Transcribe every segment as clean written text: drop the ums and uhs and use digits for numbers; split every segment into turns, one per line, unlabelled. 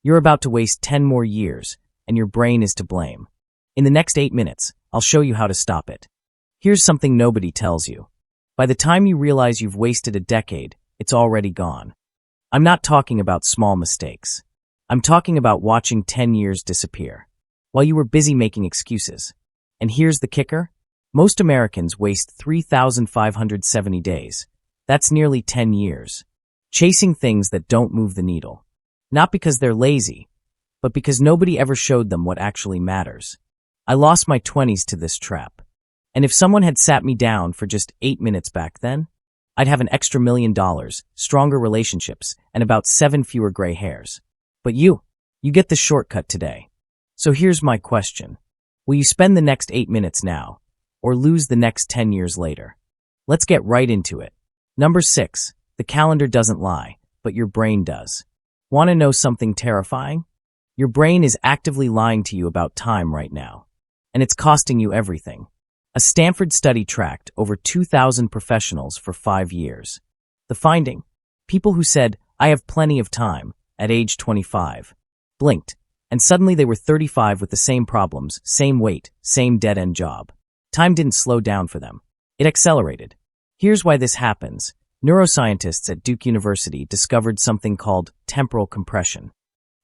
You're about to waste 10 more years, and your brain is to blame. In the next 8 minutes, I'll show you how to stop it. Here's something nobody tells you. By the time you realize you've wasted a decade, it's already gone. I'm not talking about small mistakes. I'm talking about watching 10 years disappear, while you were busy making excuses. And here's the kicker. Most Americans waste 3,570 days. That's nearly 10 years. Chasing things that don't move the needle. Not because they're lazy, but because nobody ever showed them what actually matters. I lost my 20s to this trap. And if someone had sat me down for just 8 minutes back then, I'd have an extra $1 million, stronger relationships, and about 7 fewer gray hairs. But you get the shortcut today. So here's my question. Will you spend the next 8 minutes now, or lose the next 10 years later? Let's get right into it. Number 6, the calendar doesn't lie, but your brain does. Want to know something terrifying? Your brain is actively lying to you about time right now. And it's costing you everything. A Stanford study tracked over 2,000 professionals for 5 years. The finding? People who said, "I have plenty of time," at age 25, blinked, and suddenly they were 35 with the same problems, same weight, same dead-end job. Time didn't slow down for them. It accelerated. Here's why this happens. Neuroscientists at Duke University discovered something called temporal compression.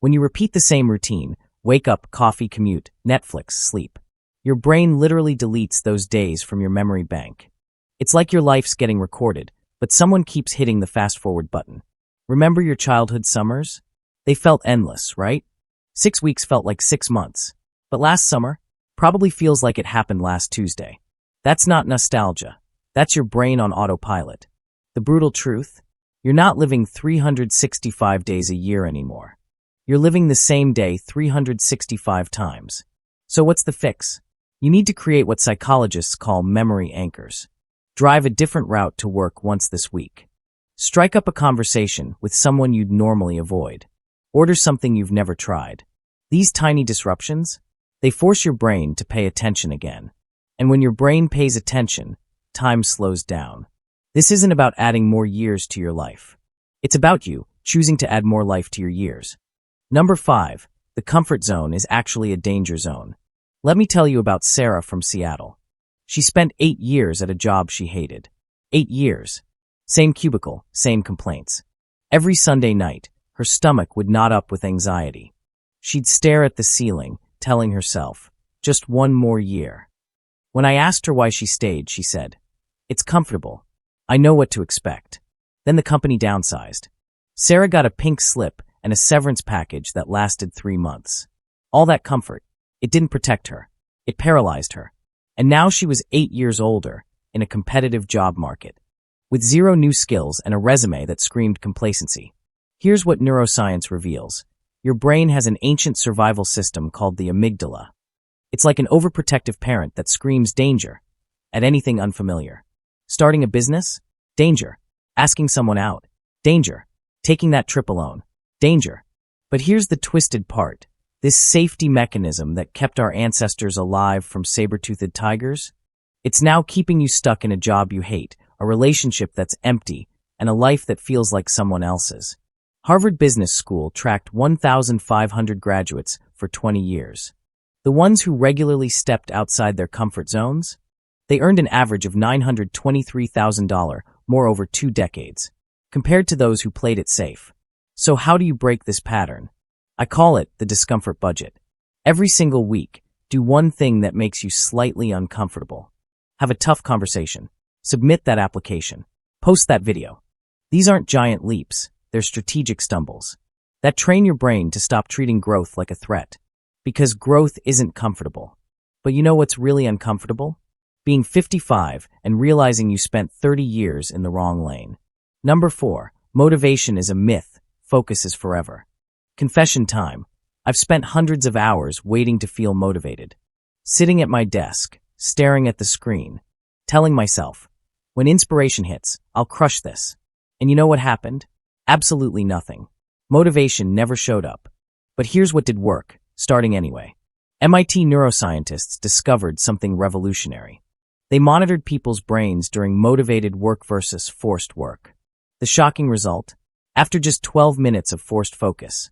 When you repeat the same routine, wake up, coffee, commute, Netflix, sleep, your brain literally deletes those days from your memory bank. It's like your life's getting recorded, but someone keeps hitting the fast-forward button. Remember your childhood summers? They felt endless, right? 6 weeks felt like 6 months. But last summer probably feels like it happened last Tuesday. That's not nostalgia. That's your brain on autopilot. The brutal truth? You're not living 365 days a year anymore. You're living the same day 365 times. So what's the fix? You need to create what psychologists call memory anchors. Drive a different route to work once this week. Strike up a conversation with someone you'd normally avoid. Order something you've never tried. These tiny disruptions, they force your brain to pay attention again. And when your brain pays attention, time slows down. This isn't about adding more years to your life. It's about you choosing to add more life to your years. Number 5, the comfort zone is actually a danger zone. Let me tell you about Sarah from Seattle. She spent 8 years at a job she hated. 8 years. Same cubicle, same complaints. Every Sunday night, her stomach would knot up with anxiety. She'd stare at the ceiling, telling herself, just one more year. When I asked her why she stayed, she said, "It's comfortable. I know what to expect." Then the company downsized. Sarah got a pink slip and a severance package that lasted 3 months. All that comfort, it didn't protect her. It paralyzed her. And now she was 8 years older, in a competitive job market, with 0 new skills and a resume that screamed complacency. Here's what neuroscience reveals. Your brain has an ancient survival system called the amygdala. It's like an overprotective parent that screams danger at anything unfamiliar. Starting a business? Danger. Asking someone out? Danger. Taking that trip alone? Danger. But here's the twisted part. This safety mechanism that kept our ancestors alive from saber-toothed tigers, it's now keeping you stuck in a job you hate, a relationship that's empty, and a life that feels like someone else's. Harvard Business School tracked 1,500 graduates for 20 years. The ones who regularly stepped outside their comfort zones? They earned an average of $923,000 more over 2 decades, compared to those who played it safe. So how do you break this pattern? I call it the discomfort budget. Every single week, do one thing that makes you slightly uncomfortable. Have a tough conversation. Submit that application. Post that video. These aren't giant leaps. They're strategic stumbles that train your brain to stop treating growth like a threat. Because growth isn't comfortable. But you know what's really uncomfortable? Being 55 and realizing you spent 30 years in the wrong lane. Number 4, motivation is a myth. Focus is forever. Confession time. I've spent hundreds of hours waiting to feel motivated. Sitting at my desk, staring at the screen, telling myself, when inspiration hits, I'll crush this. And you know what happened? Absolutely nothing. Motivation never showed up. But here's what did work, starting anyway. MIT neuroscientists discovered something revolutionary. They monitored people's brains during motivated work versus forced work. The shocking result? After just 12 minutes of forced focus,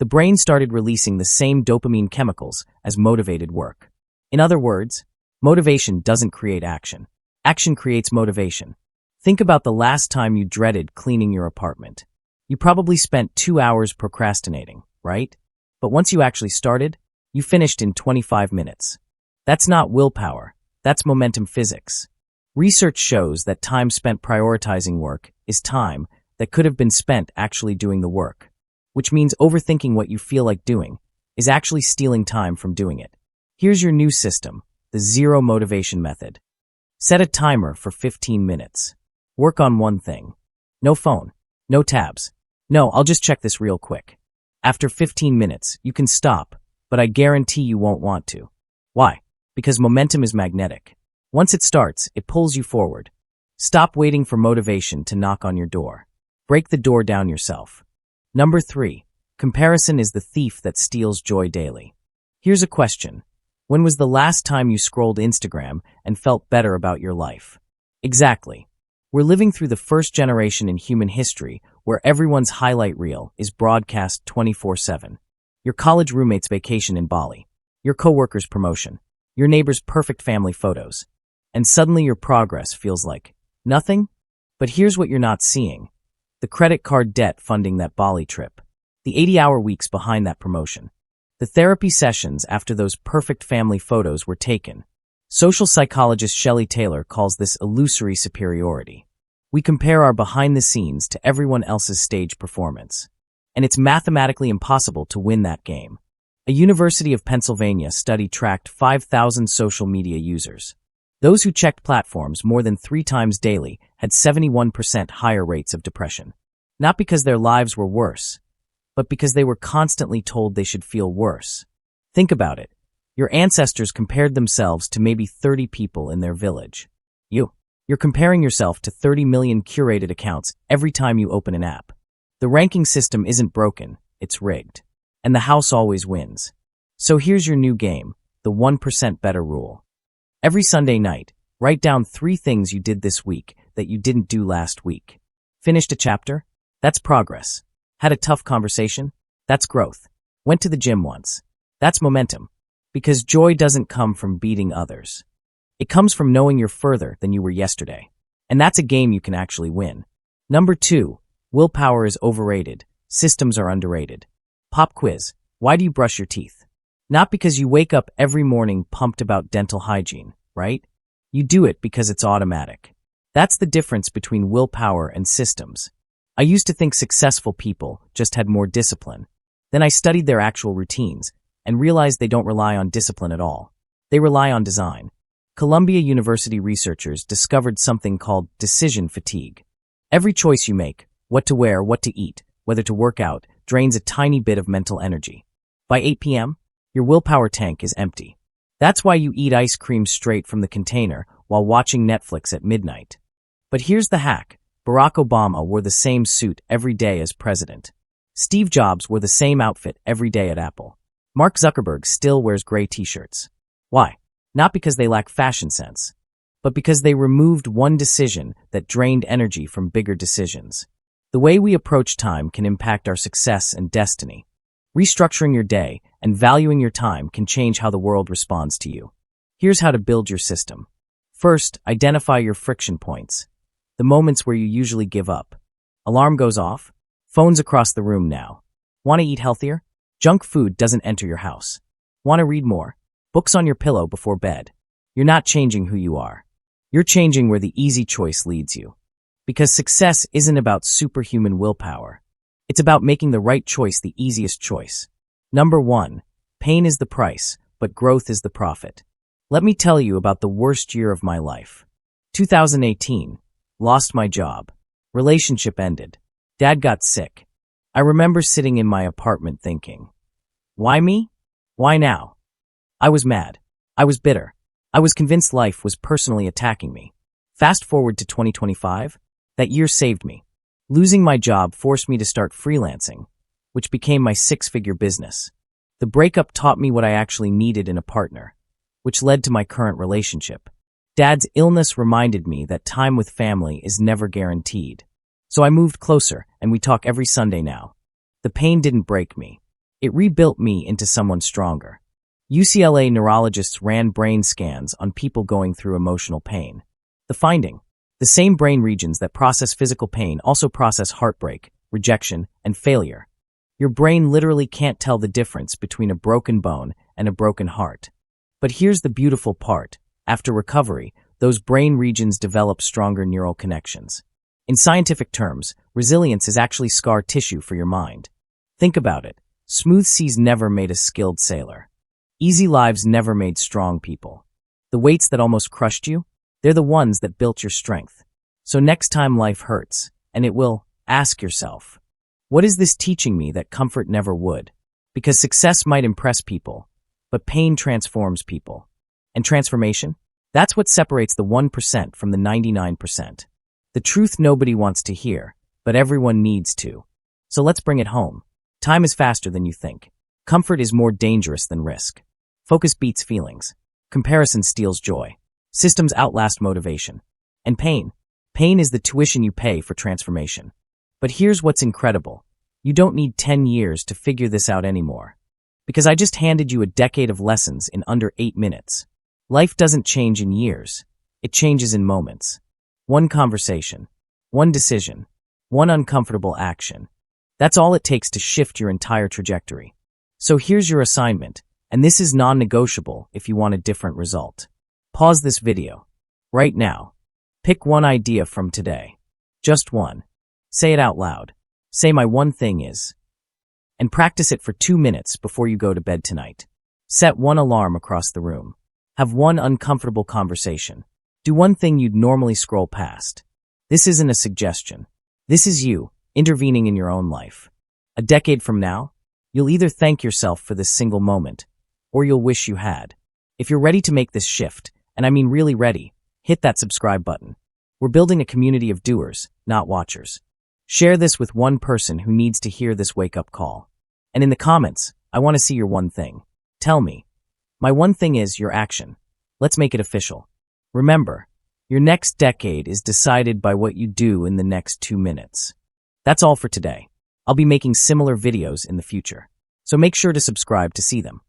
The brain started releasing the same dopamine chemicals as motivated work. In other words, motivation doesn't create action. Action creates motivation. Think about the last time you dreaded cleaning your apartment. You probably spent 2 hours procrastinating, right? But once you actually started, you finished in 25 minutes. That's not willpower. That's momentum physics. Research shows that time spent prioritizing work is time that could have been spent actually doing the work, which means overthinking what you feel like doing is actually stealing time from doing it. Here's your new system, the zero motivation method. Set a timer for 15 minutes. Work on one thing. No phone. No tabs. No, I'll just check this real quick. After 15 minutes, you can stop, but I guarantee you won't want to. Why? Because momentum is magnetic. Once it starts, it pulls you forward. Stop waiting for motivation to knock on your door. Break the door down yourself. Number 3. Comparison is the thief that steals joy daily. Here's a question. When was the last time you scrolled Instagram and felt better about your life? Exactly. We're living through the first generation in human history where everyone's highlight reel is broadcast 24/7. Your college roommate's vacation in Bali, your coworker's promotion, your neighbor's perfect family photos. And suddenly your progress feels like nothing? But here's what you're not seeing. The credit card debt funding that Bali trip. The 80-hour weeks behind that promotion. The therapy sessions after those perfect family photos were taken. Social psychologist Shelley Taylor calls this illusory superiority. We compare our behind the scenes to everyone else's stage performance. And it's mathematically impossible to win that game. A University of Pennsylvania study tracked 5,000 social media users. Those who checked platforms more than 3 times daily had 71% higher rates of depression. Not because their lives were worse, but because they were constantly told they should feel worse. Think about it. Your ancestors compared themselves to maybe 30 people in their village. You're comparing yourself to 30 million curated accounts every time you open an app. The ranking system isn't broken, it's rigged. And the house always wins. So here's your new game, the 1% better rule. Every Sunday night, write down 3 things you did this week that you didn't do last week. Finished a chapter? That's progress. Had a tough conversation? That's growth. Went to the gym once? That's momentum. Because joy doesn't come from beating others. It comes from knowing you're further than you were yesterday. And that's a game you can actually win. Number 2, willpower is overrated. Systems are underrated. Pop quiz. Why do you brush your teeth? Not because you wake up every morning pumped about dental hygiene, right? You do it because it's automatic. That's the difference between willpower and systems. I used to think successful people just had more discipline. Then I studied their actual routines and realized they don't rely on discipline at all. They rely on design. Columbia University researchers discovered something called decision fatigue. Every choice you make, what to wear, what to eat, whether to work out, drains a tiny bit of mental energy. By 8 p.m., your willpower tank is empty. That's why you eat ice cream straight from the container while watching Netflix at midnight. But here's the hack. Barack Obama wore the same suit every day as president. Steve Jobs wore the same outfit every day at Apple. Mark Zuckerberg still wears gray t-shirts. Why? Not because they lack fashion sense, but because they removed one decision that drained energy from bigger decisions. The way we approach time can impact our success and destiny. Restructuring your day and valuing your time can change how the world responds to you. Here's how to build your system. First, identify your friction points. The moments where you usually give up. Alarm goes off. Phone's across the room now. Want to eat healthier? Junk food doesn't enter your house. Want to read more? Books on your pillow before bed. You're not changing who you are. You're changing where the easy choice leads you. Because success isn't about superhuman willpower. It's about making the right choice the easiest choice. Number 1, pain is the price, but growth is the profit. Let me tell you about the worst year of my life. 2018. Lost my job. Relationship ended. Dad got sick. I remember sitting in my apartment thinking, why me? Why now? I was mad. I was bitter. I was convinced life was personally attacking me. Fast forward to 2025. That year saved me. Losing my job forced me to start freelancing, which became my 6-figure business. The breakup taught me what I actually needed in a partner, which led to my current relationship. Dad's illness reminded me that time with family is never guaranteed. So I moved closer, and we talk every Sunday now. The pain didn't break me. It rebuilt me into someone stronger. UCLA neurologists ran brain scans on people going through emotional pain. The finding: the same brain regions that process physical pain also process heartbreak, rejection, and failure. Your brain literally can't tell the difference between a broken bone and a broken heart. But here's the beautiful part. After recovery, those brain regions develop stronger neural connections. In scientific terms, resilience is actually scar tissue for your mind. Think about it. Smooth seas never made a skilled sailor. Easy lives never made strong people. The weights that almost crushed you, they're the ones that built your strength. So next time life hurts, and it will, ask yourself, what is this teaching me that comfort never would? Because success might impress people, but pain transforms people. And transformation? That's what separates the 1% from the 99%. The truth nobody wants to hear, but everyone needs to. So let's bring it home. Time is faster than you think. Comfort is more dangerous than risk. Focus beats feelings. Comparison steals joy. Systems outlast motivation. And pain. Pain is the tuition you pay for transformation. But here's what's incredible. You don't need 10 years to figure this out anymore. Because I just handed you a decade of lessons in under 8 minutes. Life doesn't change in years. It changes in moments. One conversation. One decision. One uncomfortable action. That's all it takes to shift your entire trajectory. So here's your assignment, and this is non-negotiable if you want a different result. Pause this video. Right now. Pick one idea from today. Just one. Say it out loud. Say my one thing is. And practice it for 2 minutes before you go to bed tonight. Set one alarm across the room. Have one uncomfortable conversation. Do one thing you'd normally scroll past. This isn't a suggestion. This is you, intervening in your own life. A decade from now, you'll either thank yourself for this single moment, or you'll wish you had. If you're ready to make this shift, and I mean really ready, hit that subscribe button. We're building a community of doers, not watchers. Share this with one person who needs to hear this wake-up call. And in the comments, I want to see your one thing. Tell me. My one thing is your action. Let's make it official. Remember, your next decade is decided by what you do in the next 2 minutes. That's all for today. I'll be making similar videos in the future, so make sure to subscribe to see them.